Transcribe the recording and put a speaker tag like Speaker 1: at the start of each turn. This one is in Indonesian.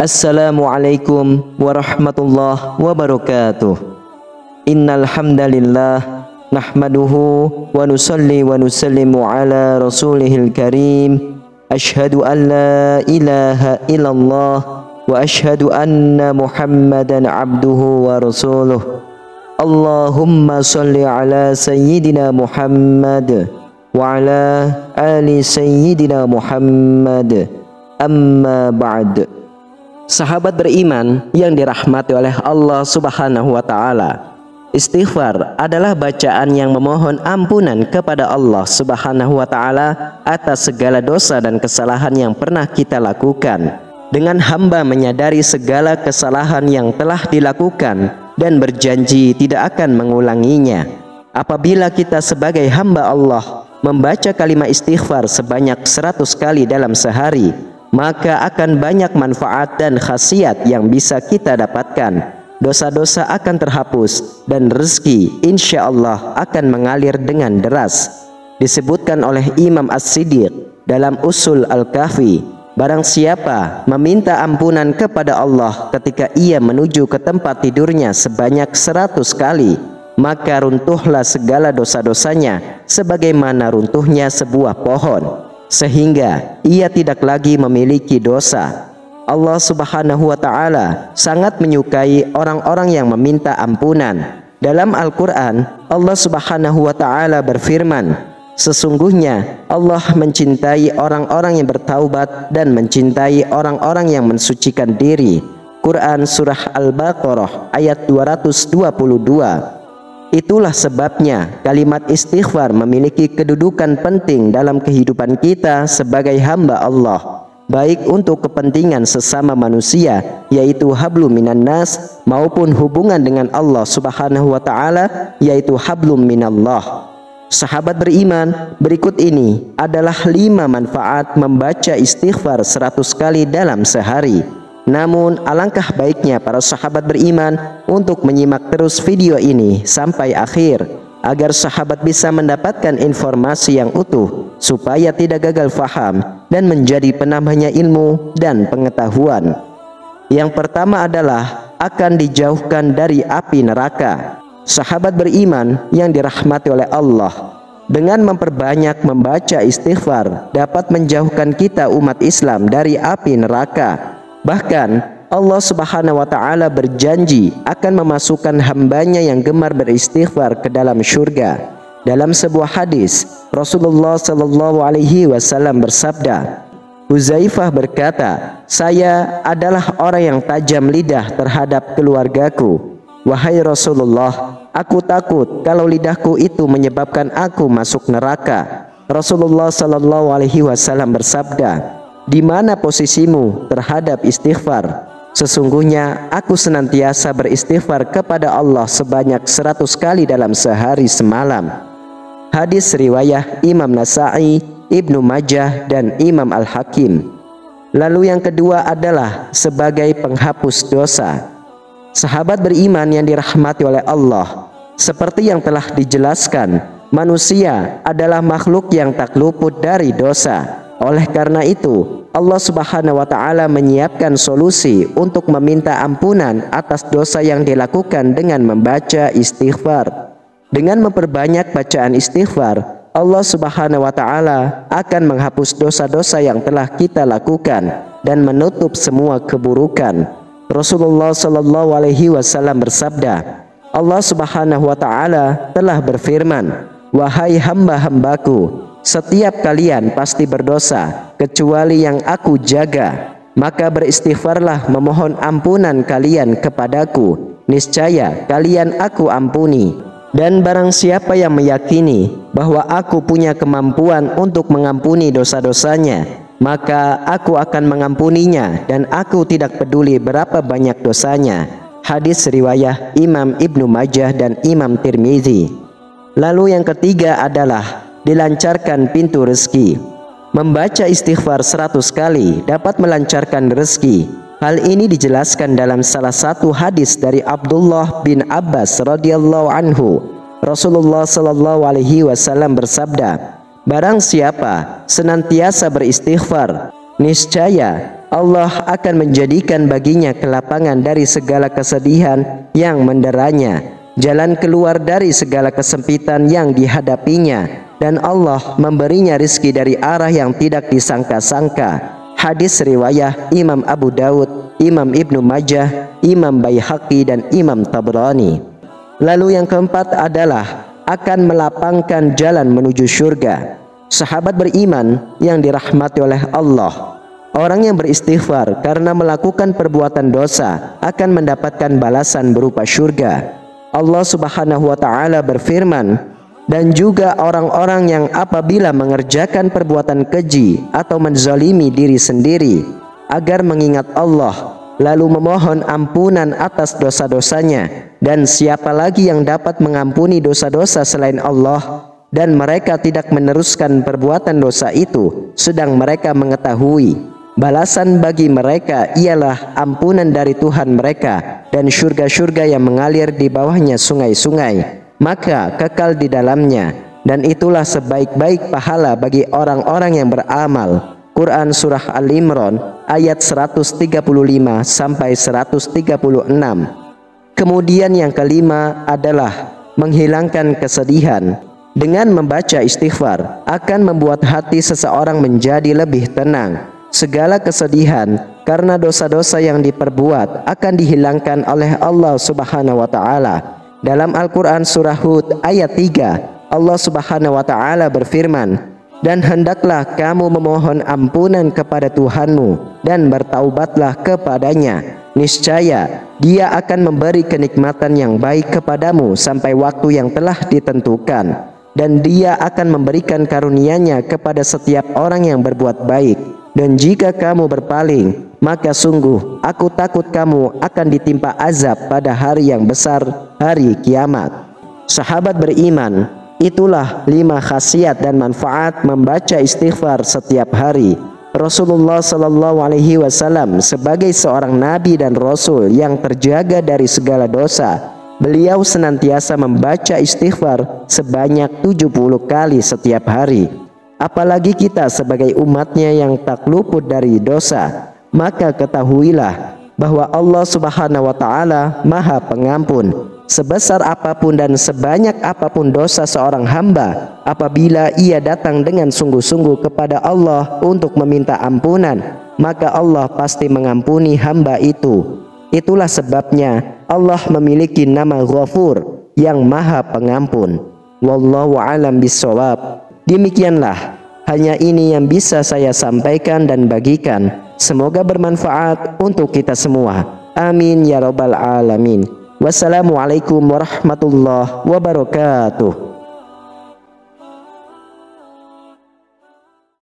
Speaker 1: Assalamualaikum warahmatullahi wabarakatuh. Innal hamdalillah nahmaduhu wa nusalli wa nusallimu ala rasulihil karim. Ashhadu an la ilaha illallah wa ashhadu anna Muhammadan abduhu wa rasuluh. Allahumma salli ala sayyidina Muhammad wa ala ali sayyidina Muhammad. Amma ba'd. Sahabat beriman yang dirahmati oleh Allah Subhanahu wa taala, istighfar adalah bacaan yang memohon ampunan kepada Allah Subhanahu wa taala atas segala dosa dan kesalahan yang pernah kita lakukan. Dengan hamba menyadari segala kesalahan yang telah dilakukan dan berjanji tidak akan mengulanginya. Apabila kita sebagai hamba Allah membaca kalimat istighfar sebanyak 100 kali dalam sehari, maka akan banyak manfaat dan khasiat yang bisa kita dapatkan. Dosa-dosa akan terhapus dan rezeki insya Allah akan mengalir dengan deras. Disebutkan oleh Imam As-Siddiq dalam Usul Al-Kahfi, barang siapa meminta ampunan kepada Allah ketika ia menuju ke tempat tidurnya sebanyak 100 kali, maka runtuhlah segala dosa-dosanya sebagaimana runtuhnya sebuah pohon, sehingga ia tidak lagi memiliki dosa. Allah Subhanahu wa taala sangat menyukai orang-orang yang meminta ampunan. Dalam Al-Qur'an, Allah Subhanahu wa taala berfirman, sesungguhnya Allah mencintai orang-orang yang bertaubat dan mencintai orang-orang yang mensucikan diri. Quran Surah Al-Baqarah ayat 222. Itulah sebabnya kalimat istighfar memiliki kedudukan penting dalam kehidupan kita sebagai hamba Allah, baik untuk kepentingan sesama manusia yaitu hablum minan nas, maupun hubungan dengan Allah Subhanahu wa taala yaitu hablum minallah. Sahabat beriman, berikut ini adalah 5 manfaat membaca istighfar 100 kali dalam sehari. Namun alangkah baiknya para sahabat beriman untuk menyimak terus video ini sampai akhir agar sahabat bisa mendapatkan informasi yang utuh supaya tidak gagal faham dan menjadi penambahnya ilmu dan pengetahuan. Yang pertama adalah akan dijauhkan dari api neraka. Sahabat beriman yang dirahmati oleh Allah, dengan memperbanyak membaca istighfar dapat menjauhkan kita umat Islam dari api neraka. Bahkan Allah Subhanahu wa taala berjanji akan memasukkan hambanya yang gemar beristighfar ke dalam syurga. Dalam sebuah hadis, Rasulullah sallallahu alaihi wasallam bersabda, Huzaifah berkata, saya adalah orang yang tajam lidah terhadap keluargaku. Wahai Rasulullah, aku takut kalau lidahku itu menyebabkan aku masuk neraka. Rasulullah sallallahu alaihi wasallam bersabda, di mana posisimu terhadap istighfar? Sesungguhnya aku senantiasa beristighfar kepada Allah sebanyak 100 kali dalam sehari semalam. Hadis riwayah Imam Nasa'i, Ibnu Majah, dan Imam Al-Hakim. Lalu yang kedua adalah sebagai penghapus dosa. Sahabat beriman yang dirahmati oleh Allah, seperti yang telah dijelaskan, manusia adalah makhluk yang tak luput dari dosa. Oleh karena itu, Allah Subhanahu wa taala menyiapkan solusi untuk meminta ampunan atas dosa yang dilakukan dengan membaca istighfar. Dengan memperbanyak bacaan istighfar, Allah Subhanahu wa taala akan menghapus dosa-dosa yang telah kita lakukan dan menutup semua keburukan. Rasulullah sallallahu alaihi wasallam bersabda, Allah Subhanahu wa taala telah berfirman, wahai hamba-hambaku, setiap kalian pasti berdosa kecuali yang aku jaga, maka beristighfarlah memohon ampunan kalian kepadaku, niscaya kalian aku ampuni. Dan barang siapa yang meyakini bahwa aku punya kemampuan untuk mengampuni dosa-dosanya, maka aku akan mengampuninya dan aku tidak peduli berapa banyak dosanya. Hadis riwayah Imam Ibnu Majah dan Imam Tirmizi. Lalu yang ketiga adalah dilancarkan pintu rezeki. Membaca istighfar 100 kali dapat melancarkan rezeki. Hal ini dijelaskan dalam salah satu hadis dari Abdullah bin Abbas radhiyallahu anhu. Rasulullah sallallahu alaihi wasallam bersabda, barang siapa senantiasa beristighfar, niscaya Allah akan menjadikan baginya kelapangan dari segala kesedihan yang menderanya, jalan keluar dari segala kesempitan yang dihadapinya, dan Allah memberinya rizki dari arah yang tidak disangka-sangka. Hadis riwayat Imam Abu Daud, Imam Ibnu Majah, Imam Baihaqi, dan Imam Tabrani. Lalu yang keempat adalah akan melapangkan jalan menuju surga. Sahabat beriman yang dirahmati oleh Allah, orang yang beristighfar karena melakukan perbuatan dosa akan mendapatkan balasan berupa surga. Allah Subhanahu wa taala berfirman, dan juga orang-orang yang apabila mengerjakan perbuatan keji atau menzalimi diri sendiri agar mengingat Allah lalu memohon ampunan atas dosa-dosanya, dan siapa lagi yang dapat mengampuni dosa-dosa selain Allah, dan mereka tidak meneruskan perbuatan dosa itu sedang mereka mengetahui balasan bagi mereka ialah ampunan dari Tuhan mereka dan surga-surga yang mengalir di bawahnya sungai-sungai, maka kekal di dalamnya, dan itulah sebaik-baik pahala bagi orang-orang yang beramal. Quran Surah Al-Imran ayat 135 sampai 136. Kemudian yang kelima adalah menghilangkan kesedihan. Dengan membaca istighfar akan membuat hati seseorang menjadi lebih tenang. Segala kesedihan karena dosa-dosa yang diperbuat akan dihilangkan oleh Allah Subhanahu wa taala. Dalam Al-Quran Surah Hud ayat 3, Allah Subhanahu wa taala berfirman, dan hendaklah kamu memohon ampunan kepada Tuhanmu dan bertaubatlah kepadanya. Niscaya Dia akan memberi kenikmatan yang baik kepadamu sampai waktu yang telah ditentukan, dan Dia akan memberikan karunia-Nya kepada setiap orang yang berbuat baik. Dan jika kamu berpaling, maka sungguh aku takut kamu akan ditimpa azab pada hari yang besar, hari kiamat. Sahabat beriman, itulah 5 khasiat dan manfaat membaca istighfar setiap hari. Rasulullah Shallallahu Alaihi Wasallam sebagai seorang nabi dan rasul yang terjaga dari segala dosa, beliau senantiasa membaca istighfar sebanyak 70 kali setiap hari. Apalagi kita sebagai umatnya yang tak luput dari dosa, maka ketahuilah bahwa Allah Subhanahu wa taala Maha Pengampun. Sebesar apapun dan sebanyak apapun dosa seorang hamba, apabila ia datang dengan sungguh-sungguh kepada Allah untuk meminta ampunan, maka Allah pasti mengampuni hamba itu. Itulah sebabnya Allah memiliki nama Ghafur, yang Maha Pengampun. Wallahu a'lam bishawab. Demikianlah, hanya ini yang bisa saya sampaikan dan bagikan. Semoga bermanfaat untuk kita semua. Amin ya rabbal alamin. Wassalamualaikum warahmatullahi wabarakatuh.